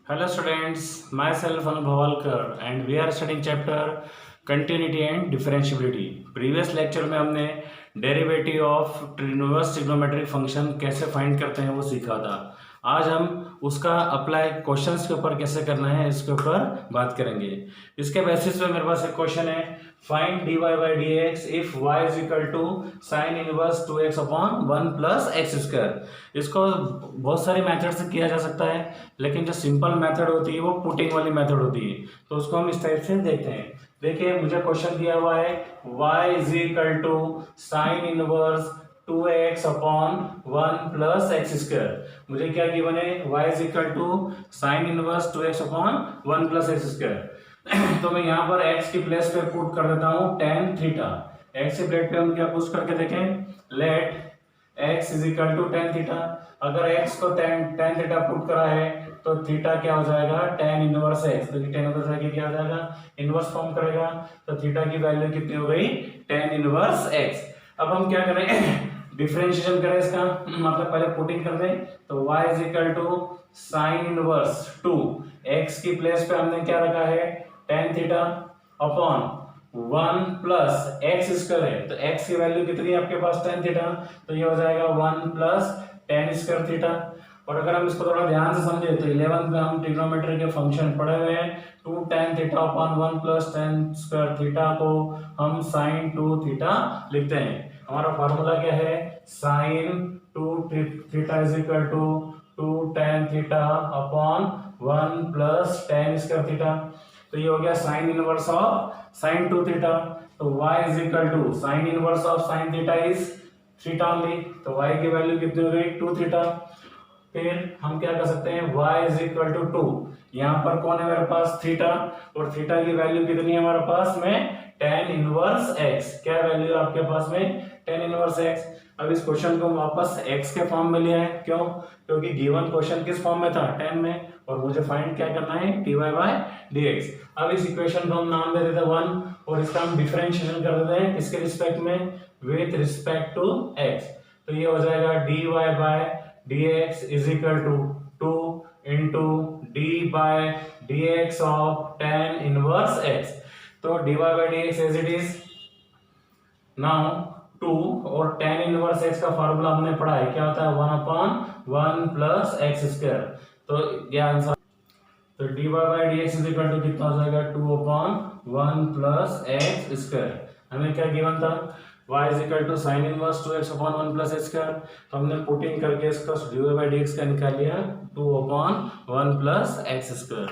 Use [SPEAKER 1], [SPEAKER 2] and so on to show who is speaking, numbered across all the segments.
[SPEAKER 1] Hello students, myself Anu Bhavalkar and we are studying chapter continuity and differentiability. Previous lecture में हमने derivative of inverse trigonometric function कैसे find करते हैं वो सीखा था। आज हम उसका अप्लाई क्वेश्चंस के ऊपर कैसे करना है इसके ऊपर बात करेंगे। इसके बेसिस पे मेरे पास एक क्वेश्चन है, find dy by d x if y is equal to sine inverse 2x upon 1 plus x square. इसको बहुत सारे मेथड से किया जा सकता है, लेकिन जो सिंपल मेथड होती है वो पुटिंग वाली मेथड होती है, तो उसको हम इस टाइप से देखते हैं। देखिए मुझे क्वेश्चन दिया हुआ है y is equal to sine inverse 2x upon 1 plus x square. मुझे क्या गिवन है, y is equal to sine inverse 2x upon 1 plus x square. तो मैं यहाँ पर x की प्लेस पे पुट कर देता हूँ tan थीटा। x की प्लेस पे हम क्या पुट करके देखें, let x is equal to tan theta. अगर x को tan थीटा पुट करा है तो थीटा क्या हो जाएगा, tan इनवर्स x। तो tan इनवर्स आगे क्या हो जाएगा, इनवर्स फॉर्म करेगा, तो थीटा की वैल्यू कितनी हो गई, tan इनवर्स x। अब हम क्या करें, डिफरेंशिएशन करें इसका, मतलब पहले पुटिंग कर दें। तो y is equal to sine inverse 2 x की प्लेस पे हमने क्या रखा है, tan theta upon 1 plus x square है, तो x की वैल्यू कितनी है आपके पास, tan थीटा, तो ये हो जाएगा 1 प्लस tan स्क्वायर थीटा। और अगर हम इसको थोड़ा ध्यान से समझे तो 11th में हम ट्रिग्नोमेट्री के फंक्शन पढ़े हुए हैं, 2 tan theta upon 1 plus tan square theta को हम sin 2 थीटा लिखते हैं। हमारा फार्मूला क्या है, sine 2 theta is equal to 2 tan theta upon 1 plus tan square theta. तो ये हो गया sine inverse of sine 2 theta. तो y is equal to sine inverse of sine theta is theta only, तो y की value कितनी हो गई, 2 थीटा। फिर हम क्या कर सकते हैं, y इज इक्वल टू 2, यहाँ पर कौन है मेरे पास, थीटा, और थीटा की वैल्यू कितनी है हमारे पास में, tan इनवर्स x। क्या वैल्यू है आपके पास में, tan इनवर्स x। अब इस क्वेश्चन को वापस x के फॉर्म में लिया है, क्यों, क्योंकि गिवन क्वेश्चन किस फॉर्म में था, tan में, और मुझे फाइंड क्या करना है, dy बाई dx। अब इस इक्वेशन को हम नाम दे देते हैं 1, और इसका हम डिफरेंशिएशन कर देते हैं किसके रिस्पेक्ट में, विथ रिस्पेक्ट टू x। तो ये हो जाएगा dy by dx is equal to 2 into d by d x of tan inverse x। तो dy by dx as it is now 2, और tan इनवर्स x का फार्मूला हमने पढ़ा है, क्या होता है, 1 अपॉन 1 प्लस एक्स स्क्वायर। तो ये आंसर, तो dy by dx is equal to कितना हो जाएगा, 2 अपॉन 1 प्लस एक्स स्क्वायर। हमें क्या गिवन था, y is equal to sine inverse 2x upon 1 plus x square. तो हमने पुटिंग करके इसका dy बाई dx का निकाल लिया 2 अपॉन 1 प्लस एक्स स्क्वायर।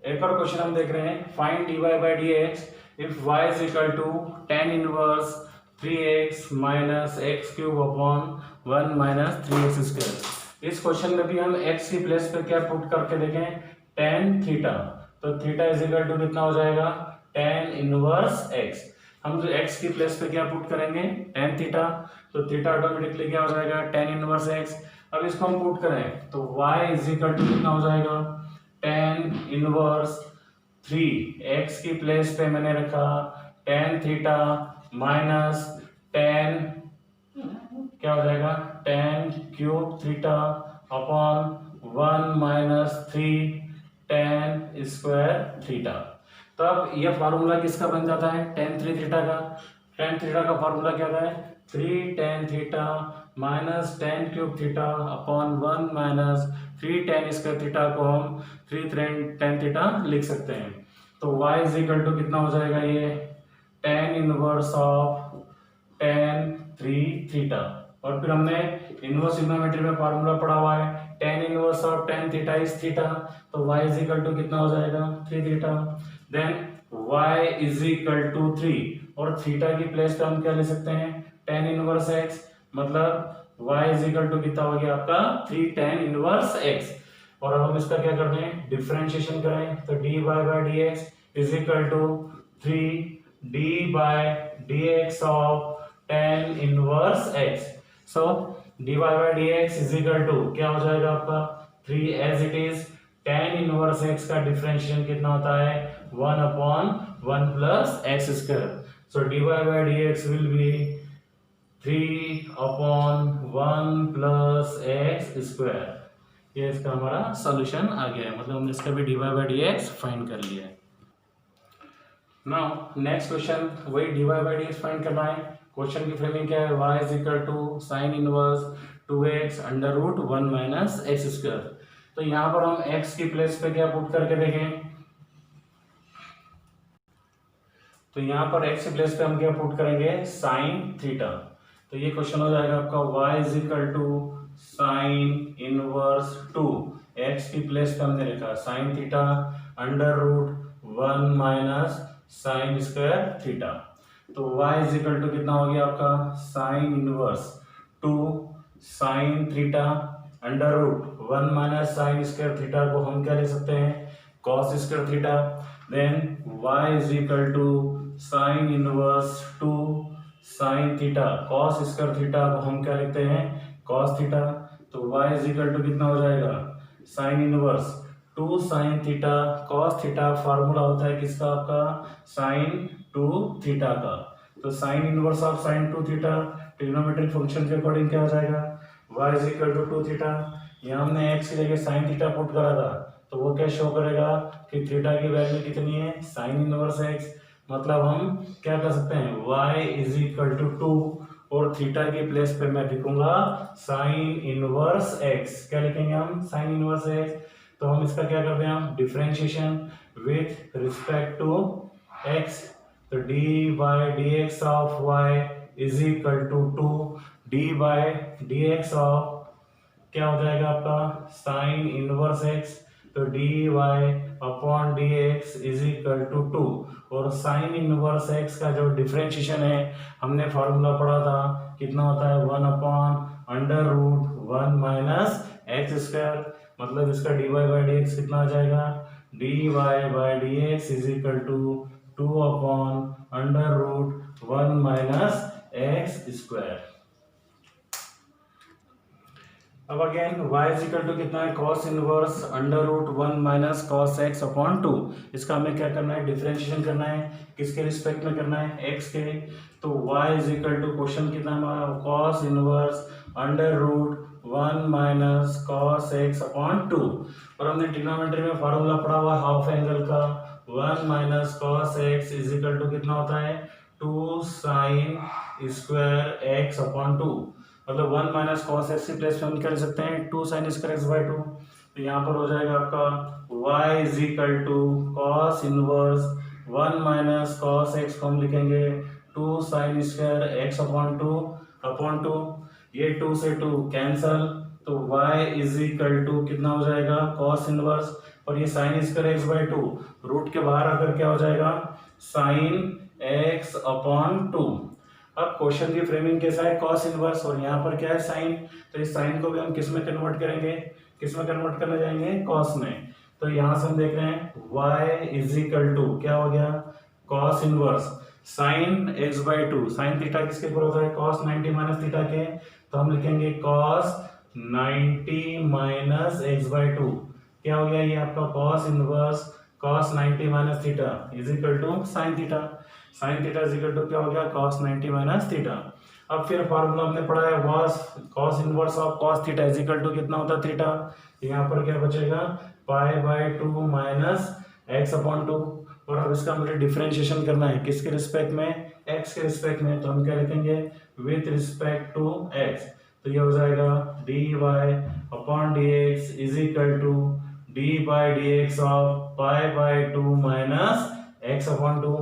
[SPEAKER 1] एक और क्वेश्चन हम देख रहे हैं, find dy by dx if y is equal to tan inverse 3x minus x cube upon 1 minus 3x square. इस क्वेश्चन में भी हम x की प्लेस पे क्या पुट करके देखें, tan थीटा। तो थीटा इज इक्वल टू कितना हो जाएगा, tan इनवर्स x। हम जो x की प्लेस पे क्या पुट करेंगे, tan थीटा, तो थीटा ऑटोमेटिकली क्या हो जाएगा, tan इनवर्स x। अब इसको हम पुट करें तो y इज इक्वल टू कितना हो जाएगा, tan इनवर्स 3x की प्लेस पे मैंने रखा tan थीटा माइनस tan, क्या हो जाएगा, tan cube theta upon 1 minus 3 tan square theta. तब यह फार्मूला किसका बन जाता है, tan 3 थीटा का। tan थीटा का फार्मूला क्या होता है, 3 tan theta minus tan cube theta upon 1 minus 3 tan square theta को हम 3 tan थीटा लिख सकते हैं। तो y इज इक्वल टू कितना हो जाएगा, ये tan inverse of tan 3 theta. और फिर हमने इनवर्स ट्रिग्नोमेट्री में फार्मूला पढ़ा हुआ है, tan inverse of tan theta is theta. तो y इज इक्वल टू कितना हो जाएगा, 3 theta. Then y is equal to 3, और थीटा की प्लेस पे हम क्या ले सकते हैं, tan इनवर्स x, मतलब y इज इक्वल टू कितना हो गया आपका, 3 tan इनवर्स x। और अब हम इसका क्या करते हैं, डिफरेंशिएशन करें, तो dy by dx is equal to 3 d by dx of tan inverse x। So dy by dx is equal to क्या हो जाएगा आपका, 3 as it is tan inverse x का डिफरेंशिएशन कितना होता है, 1 upon 1 plus x square. So dy by dx will be 3 upon 1 plus x square. ये इसका हमारा सॉल्यूशन आ गया है, मतलब हमने इसका भी dy by d x find कर लिया है। नाउ नेक्स्ट क्वेश्चन, वही dy by d x find करना है। क्वेश्चन की फ्रेमिंग क्या है, y is equal to sine inverse 2x under root 1 minus x square. तो यहाँ पर हम x की प्लेस पे क्या पुट करके देखें, तो यहाँ पर x की प्लेस पे हम क्या पुट करेंगे, साइन थीटा। तो ये क्वेश्चन हो जाएगा आपका y is equal to sine inverse 2, x की प्लेस पे हमने लिखा sine theta under root 1 minus sine square theta. तो y इज इक्वल टू कितना हो गया आपका, sine inverse 2 sine theta under root 1 minus sine square theta को हम क्या लिख सकते हैं, cos square theta. Then y is equal to sine inverse 2 sine theta cos square theta को हम क्या लिखते हैं, कॉस थीटा। तो y इज इक्वल टू कितना हो जाएगा, sine inverse 2 sine theta cos theta. Formula होता है किसका, आपका साइन 2 थीटा का। तो sine inverse of sine 2 theta trigonometric function के अकॉर्डिंग क्या हो जाएगा, y is equal to 2 theta. यहाँ हमने x की जगह साइन थीटा पुट करा था, तो वो क्या शो करेगा कि थीटा की वैल्यू कितनी है, साइन इनवर्स x। मतलब हम क्या कर सकते हैं, y इज इक्वल टू 2 और थीटा की प्लेस पे मैं लिखूंगा साइन इनवर्स x। क्या लिखेंगे हम, साइन इनवर्स x। तो हम इसका क्या करते हैं, हम differentiation with respect to x। तो d by d x of y is equal to 2 d by d x of क्या हो जाएगा आपका, साइन इनवर्स x। तो d y upon d x is equal to 2। और साइन इनवर्स x का जो differentiation है हमने फॉर्मूला पढ़ा था, कितना होता है, 1 upon under root 1 minus x square. मतलब इसका d y by d x कितना आ जाएगा, d y by d x is equal to 2 upon under root 1 minus x square. अब again y is equal to कितना है, cos inverse under root 1 minus cos x upon 2। इसका हमें क्या करना है, डिफरेंशिएशन करना है, किसके रिस्पेक्ट में करना है, x के। तो y is equal to question कितना हमारा, cos inverse under root 1 minus cos x upon 2। और हमने ट्रिग्नोमेट्री में फार्मूला पढ़ा हुआ हाफ एंगल का, 1 minus cos x is equal to कितना होता है, 2 साइन स्क्वायर एक्स अपॉन 2। मतलब 1 माइनस कॉस एक्स की प्लेस पे हम क्या लिख सकते हैं, 2 साइन स्क्वायर एक्स बाई 2। तो यहाँ पर हो जाएगा आपका y is equal to cos inverse 1 minus cos x को हम लिखेंगे 2 साइन स्क्वायर एक्स अपॉन 2। ये 2 से 2 कैंसल, तो y इज इक्वल टू कितना हो जाएगा, कॉस इनवर्स, और ये sine square x by 2 root के बाहर आकर क्या हो जाएगा, साइन एक्स अपॉन 2। अब क्वेश्चन की फ्रेमिंग कैसा है, कॉस इनवर्स, और यहाँ पर क्या है, साइन। तो इस साइन को भी हम किस में कन्वर्ट करेंगे, किस में कन्वर्ट करने जाएंगे, कॉस में। तो यहाँ से हम देख रहे हैं y इज इक्वल टू क्या हो गया, cos inverse sine x by 2। Sine theta किसके ऊपर होता है, कॉस 90 माइनस थीटा के। तो हम लिखेंगे कॉस 90 माइनस एक्स बाई 2। क्या हो गया, ये आपका cos inverse cos 90 minus theta is equal to sine theta. Sine theta is equal to क्या हो गया, कॉस 90 माइनस थीटा। अब फिर फार्मूला हमने पढ़ा है was cos inverse of cos theta is equal to कितना होता है, थीटा। यहाँ पर क्या बचेगा, pi by 2 minus x upon 2। और अब इसका मुझे डिफरेंशिएशन करना है, किसके रिस्पेक्ट में, एक्स के रिस्पेक्ट में। तो हम क्या लिखेंगे, विथ रिस्पेक्ट टू एक्स। तो ये हो जाएगा d y upon d x is equal to d by d x of pi by 2 minus x upon 2।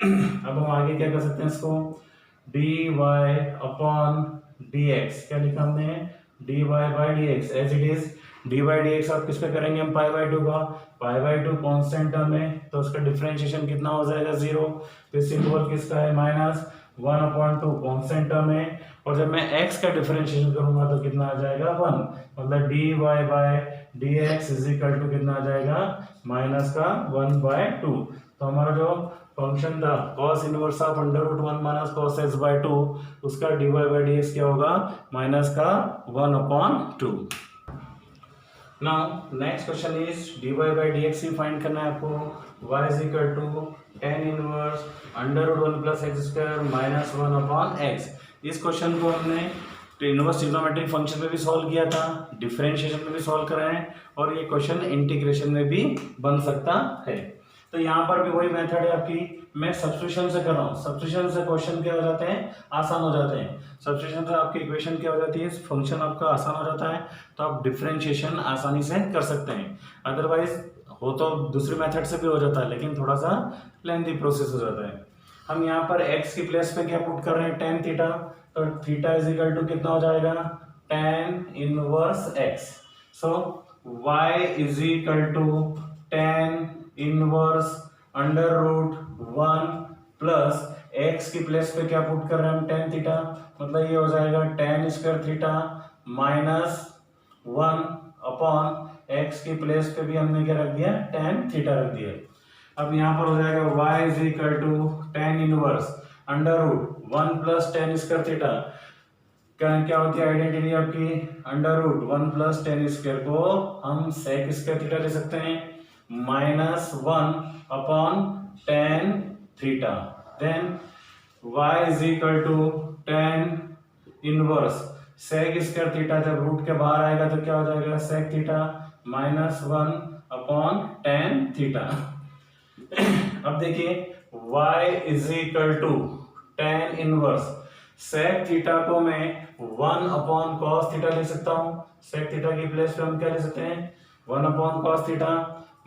[SPEAKER 1] अब हम आगे क्या कर सकते हैं इसको, d y upon d x, क्या लिखा हमने, d y by d x as it is. D by d x आप किस पे करेंगे हम, पाई बाई 2 का। पाई बाई 2 कॉन्स्टेंट टर्म है, तो उसका डिफरेंशिएशन कितना हो जाएगा, 0। फिर सिंबल किसका है, माइनस 1 अपॉन 2 कॉन्स्टेंट टर्म है। और जब मैं x का डिफरेंशिएशन करूंगा तो कितना आ जाएगा, 1। मतलब d y by d x is equal to कितना आ जाएगा, माइनस का 1 बाई 2। तो हमारा जो फंक्शन था cos inverse of under root 1 minus cos x by 2, उसका d y by d x क्या होगा, माइनस का 1 upon 2। Now next question is d y by d x ही फाइंड करना है आपको। y is equal to tan inverse under root 1 plus x square minus 1 upon x. इस question को हमने इनवर्स ट्रिग्नोमेट्रिक फंक्शन में भी सॉल्व किया था, डिफरेंशिएशन में भी सॉल्व कर रहे हैं, और ये क्वेश्चन इंटीग्रेशन में भी बन सकता है। तो यहाँ पर भी वही मेथड है आपकी, मैं सब्स्टिट्यूशन से कर रहा हूँ। सब्स्टिट्यूशन से क्वेश्चन क्या हो जाते हैं, आसान हो जाते हैं। सब्स्टिट्यूशन से आपकी इक्वेशन क्या हो जाती है, फंक्शन आपका आसान हो जाता है, तो आप डिफरेंशिएशन आसानी से कर सकते हैं। अदरवाइज हो तो दूसरी मेथड से भी हो जाता है, लेकिन थोड़ा सा लेंथी प्रोसेस हो जाता है। हम यहाँ पर x की प्लेस पे क्या पुट कर रहे हैं, tan थीटा, तो थीटा इज इक्वल टू कितना हो जाएगा, tan inverse x। So y is equal to tan inverse under root 1 plus x की प्लेस पे क्या पुट कर रहे हैं हम, tan थीटा, मतलब ये हो जाएगा tan square theta minus 1 upon x की प्लेस पे भी हमने क्या रख दिया, tan थीटा रख दिया। अब यहाँ पर हो जाएगा y is equal to tan inverse under root 1 plus tan square theta, क्या होती है आइडेंटिटी आपकी, under root 1 plus tan square को हम sec स्क्वायर थीटा ले सकते हैं, minus 1 upon tan theta. Then y is equal to tan inverse sec square theta, जब रूट के बाहर आएगा तो क्या हो जाएगा, sec theta minus 1 upon tan theta. अब देखिए y is equal to tan inverse sec theta को मैं 1 अपॉन cos थीटा ले सकता हूँ, sec थीटा की प्लेस पे हम क्या ले सकते हैं, 1 upon cos theta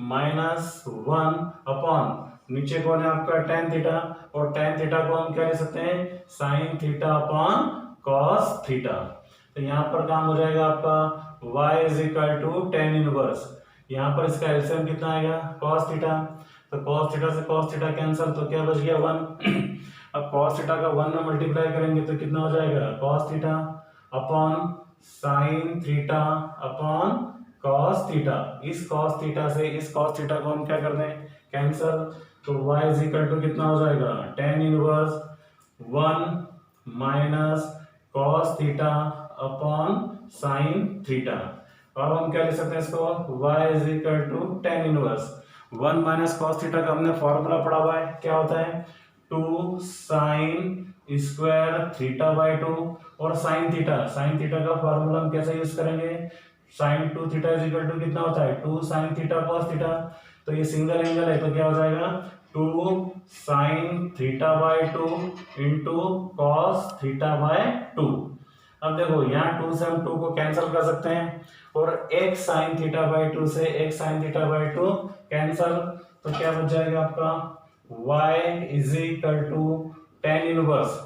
[SPEAKER 1] minus 1 upon नीचे कौन है आपका tan थीटा, और tan थीटा को हम क्या ले सकते हैं, sin theta upon cos theta. तो यहाँ पर काम हो जाएगा आपका y is equal to tan inverse, यहाँ पर इसका एलसीएम कितना आएगा, cos थीटा, तो cos थीटा से cos थीटा कैंसिल, तो क्या बच गया 1। अब cos थीटा का 1 में मल्टीप्लाई करेंगे तो कितना हो जाएगा, cos theta upon sin theta upon cos theta. इस cos थीटा से इस cos थीटा को हम क्या कर दें, कैंसिल, तो y इज इक्वल टू कितना हो जाएगा, tan inverse 1 minus cos theta upon sin theta. अब हम क्या ले सकते हैं इसको, y is equal to tan inverse 1 minus cos theta का हमने फॉर्मूला पढ़ा हुआ है, क्या होता है, 2 साइन स्क्वायर थीटा बाई 2, और साइन थीटा का फॉर्मूला हम कैसे यूज करेंगे, sine 2 theta is equal to कितना होता है, 2 साइन थीटा कॉस थीटा, तो ये सिंगल एंगल है तो क्या हो जाएगा, 2 sine theta by 2 into cos theta by 2। अब देखो यहाँ 2 से हम 2 को कैंसिल कर सकते हैं, और एक साइन थीटा बाई 2 से एक साइन थीटा बाई 2 कैंसिल, तो क्या बच जाएगा आपका y is equal to tan inverse,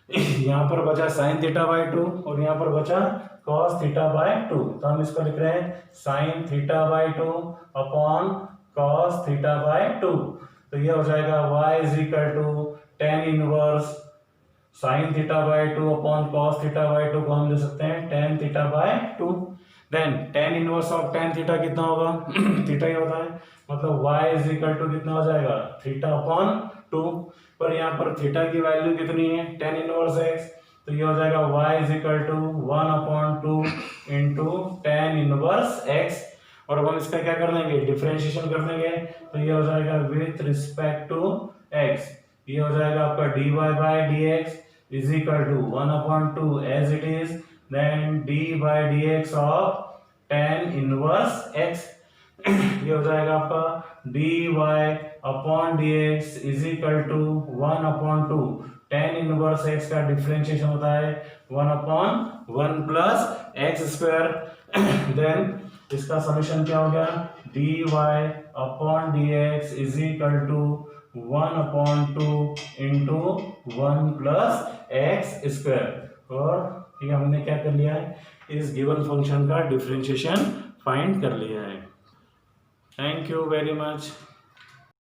[SPEAKER 1] यहाँ पर बचा साइन थीटा बाई 2 और यहाँ पर बचा cos थीटा बाई 2, तो हम इसको लिख रहे हैं sine theta by 2 upon cos theta by 2, तो ये हो जाएगा y is equal to tan inverse sine theta by 2 upon cos theta by 2 को हम ले सकते हैं tan theta by 2। Then tan inverse of tan theta कितना होगा, थीटा ही होता है, मतलब y इज इक्वल टू कितना हो जाएगा, थीटा अपॉन 2, पर यहाँ पर थीटा की वैल्यू कितनी है, tan इनवर्स x, तो ये हो जाएगा y is equal to 1 upon 2 into tan inverse x, और अब हम इसका क्या कर देंगे, डिफरेंशिएशन कर देंगे, तो ये हो जाएगा विथ रिस्पेक्ट टू x, ये हो जाएगा आपका dy by dx is equal to 1 upon 2 as it is, then d by dx of tan inverse x, ये हो जाएगा आपका dy upon dx is equal to 1 upon 2 tan inverse x का differentiation होता है 1 upon 1 plus x square. Then इसका समीशन क्या हो गया, dy upon dx is equal to 1 upon 2 into 1 plus x square, और ये हमने क्या कर लिया है, इस गिवन फंक्शन का डिफरेंशिएशन फाइंड कर लिया है। Thank you very much.